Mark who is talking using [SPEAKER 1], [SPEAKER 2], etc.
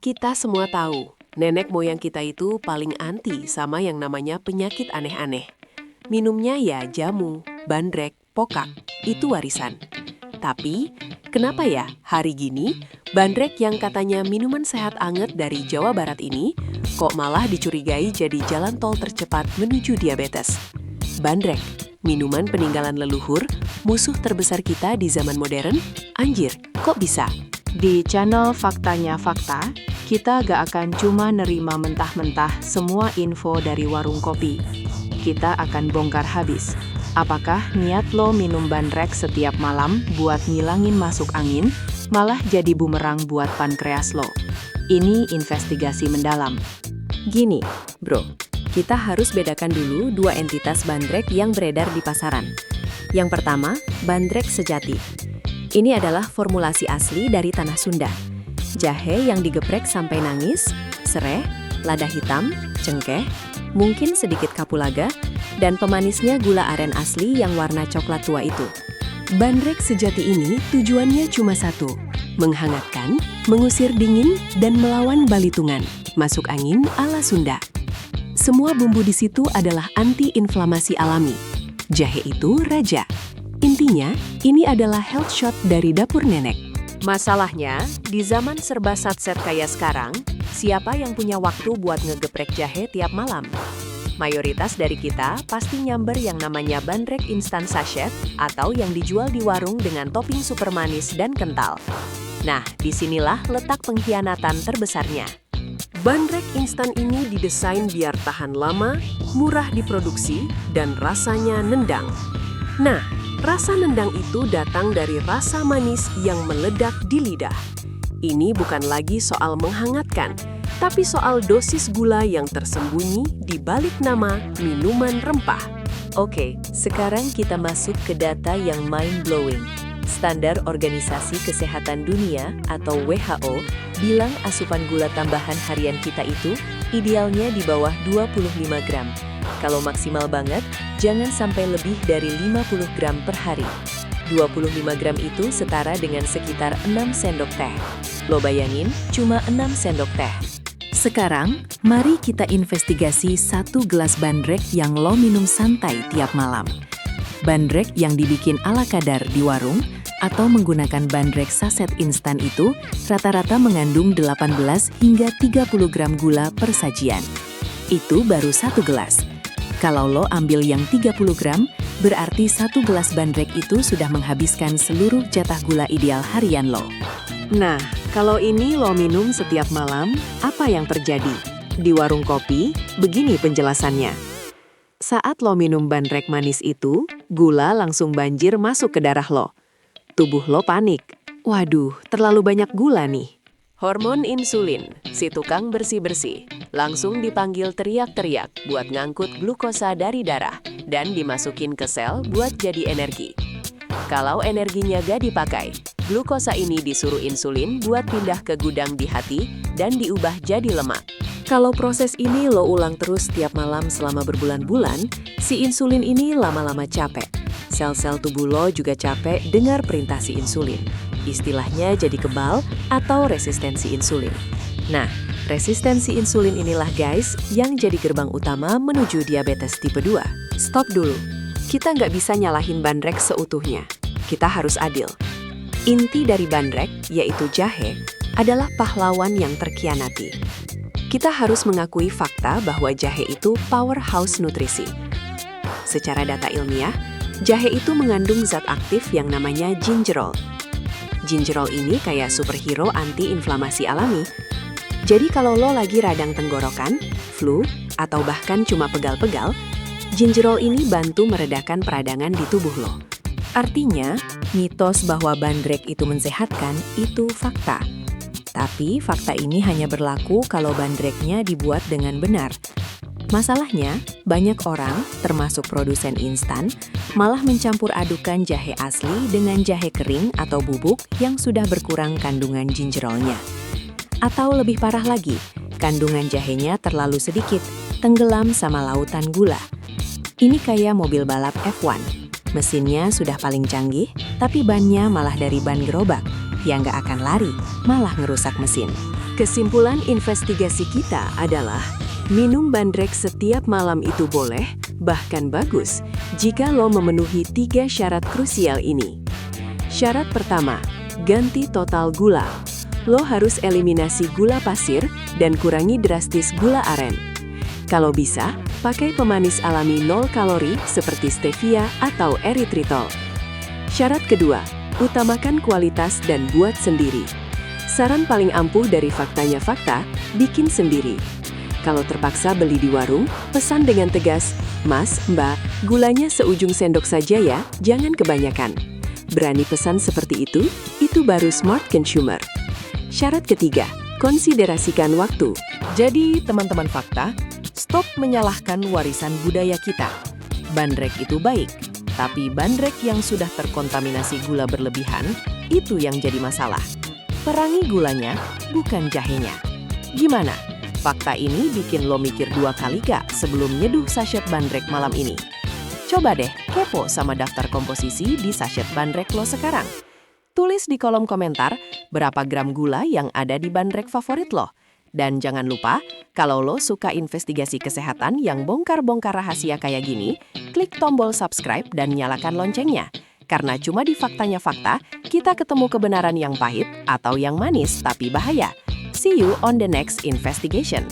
[SPEAKER 1] Kita semua tahu, nenek moyang kita itu paling anti sama yang namanya penyakit aneh-aneh. Minumnya ya jamu, bandrek, pokak, itu warisan. Tapi, kenapa ya hari gini, bandrek yang katanya minuman sehat anget dari Jawa Barat ini, kok malah dicurigai jadi jalan tol tercepat menuju diabetes? Bandrek, minuman peninggalan leluhur, musuh terbesar kita di zaman modern? Anjir, kok bisa?
[SPEAKER 2] Di channel Faktanya Fakta, kita gak akan cuma nerima mentah-mentah semua info dari warung kopi. Kita akan bongkar habis. Apakah niat lo minum bandrek setiap malam buat ngilangin masuk angin, malah jadi bumerang buat pankreas lo? Ini investigasi mendalam.
[SPEAKER 3] Gini, bro, kita harus bedakan dulu dua entitas bandrek yang beredar di pasaran. Yang pertama, bandrek sejati. Ini adalah formulasi asli dari tanah Sunda. Jahe yang digeprek sampai nangis, sereh, lada hitam, cengkeh, mungkin sedikit kapulaga, dan pemanisnya gula aren asli yang warna coklat tua itu. Bandrek sejati ini tujuannya cuma satu, menghangatkan, mengusir dingin, dan melawan balitungan, masuk angin ala Sunda. Semua bumbu di situ adalah anti-inflamasi alami. Jahe itu raja. Intinya, ini adalah health shot dari dapur nenek.
[SPEAKER 1] Masalahnya, di zaman serba satset kayak sekarang, siapa yang punya waktu buat ngegeprek jahe tiap malam? Mayoritas dari kita pasti nyamber yang namanya bandrek instan sachet atau yang dijual di warung dengan topping super manis dan kental. Nah, disinilah letak pengkhianatan terbesarnya. Bandrek instan ini didesain biar tahan lama, murah diproduksi, dan rasanya nendang. Nah, rasa nendang itu datang dari rasa manis yang meledak di lidah. Ini bukan lagi soal menghangatkan, tapi soal dosis gula yang tersembunyi di balik nama minuman rempah.
[SPEAKER 3] Oke, sekarang kita masuk ke data yang mind-blowing. Standar Organisasi Kesehatan Dunia atau WHO bilang asupan gula tambahan harian kita itu idealnya di bawah 25 gram. Kalau maksimal banget, jangan sampai lebih dari 50 gram per hari. 25 gram itu setara dengan sekitar 6 sendok teh. Lo bayangin, cuma 6 sendok teh. Sekarang, mari kita investigasi satu gelas bandrek yang lo minum santai tiap malam. Bandrek yang dibikin ala kadar di warung atau menggunakan bandrek saset instan itu rata-rata mengandung 18 hingga 30 gram gula per sajian. Itu baru satu gelas. Kalau lo ambil yang 30 gram, berarti satu gelas bandrek itu sudah menghabiskan seluruh jatah gula ideal harian lo.
[SPEAKER 1] Nah, kalau ini lo minum setiap malam, apa yang terjadi? Di warung kopi, begini penjelasannya. Saat lo minum bandrek manis itu, gula langsung banjir masuk ke darah lo. Tubuh lo panik. Waduh, terlalu banyak gula nih. Hormon insulin, si tukang bersih-bersih, langsung dipanggil teriak-teriak buat ngangkut glukosa dari darah dan dimasukin ke sel buat jadi energi. Kalau energinya gak dipakai, glukosa ini disuruh insulin buat pindah ke gudang di hati dan diubah jadi lemak. Kalau proses ini lo ulang terus tiap malam selama berbulan-bulan, si insulin ini lama-lama capek. Sel-sel tubuh lo juga capek dengar perintah si insulin. Istilahnya jadi kebal atau resistensi insulin. Nah, resistensi insulin inilah guys yang jadi gerbang utama menuju diabetes tipe 2. Stop dulu. Kita nggak bisa nyalahin bandrek seutuhnya. Kita harus adil. Inti dari bandrek, yaitu jahe, adalah pahlawan yang terkhianati. Kita harus mengakui fakta bahwa jahe itu powerhouse nutrisi. Secara data ilmiah, jahe itu mengandung zat aktif yang namanya gingerol. Gingerol ini kayak superhero anti-inflamasi alami. Jadi kalau lo lagi radang tenggorokan, flu, atau bahkan cuma pegal-pegal, gingerol ini bantu meredakan peradangan di tubuh lo. Artinya, mitos bahwa bandrek itu mensehatkan itu fakta. Tapi fakta ini hanya berlaku kalau bandreknya dibuat dengan benar. Masalahnya, banyak orang, termasuk produsen instan, malah mencampur adukan jahe asli dengan jahe kering atau bubuk yang sudah berkurang kandungan gingerolnya. Atau lebih parah lagi, kandungan jahenya terlalu sedikit, tenggelam sama lautan gula. Ini kayak mobil balap F1. Mesinnya sudah paling canggih, tapi bannya malah dari ban gerobak, yang gak akan lari, malah ngerusak mesin. Kesimpulan investigasi kita adalah, minum bandrek setiap malam itu boleh, bahkan bagus, jika lo memenuhi 3 syarat krusial ini. Syarat pertama, ganti total gula. Lo harus eliminasi gula pasir dan kurangi drastis gula aren. Kalau bisa, pakai pemanis alami 0 kalori seperti stevia atau erythritol. Syarat kedua, utamakan kualitas dan buat sendiri. Saran paling ampuh dari Faktanya Fakta, bikin sendiri. Kalau terpaksa beli di warung, pesan dengan tegas, "Mas, Mbak, gulanya seujung sendok saja ya, jangan kebanyakan." Berani pesan seperti itu baru smart consumer. Syarat ketiga, konsiderasikan waktu.
[SPEAKER 2] Jadi, teman-teman fakta, stop menyalahkan warisan budaya kita. Bandrek itu baik, tapi bandrek yang sudah terkontaminasi gula berlebihan, itu yang jadi masalah. Perangi gulanya, bukan jahenya. Gimana? Fakta ini bikin lo mikir 2 kali gak sebelum nyeduh sachet bandrek malam ini? Coba deh kepo sama daftar komposisi di sachet bandrek lo sekarang. Tulis di kolom komentar berapa gram gula yang ada di bandrek favorit lo. Dan jangan lupa, kalau lo suka investigasi kesehatan yang bongkar-bongkar rahasia kayak gini, klik tombol subscribe dan nyalakan loncengnya. Karena cuma di Faktanya Fakta, kita ketemu kebenaran yang pahit atau yang manis tapi bahaya. See you on the next investigation.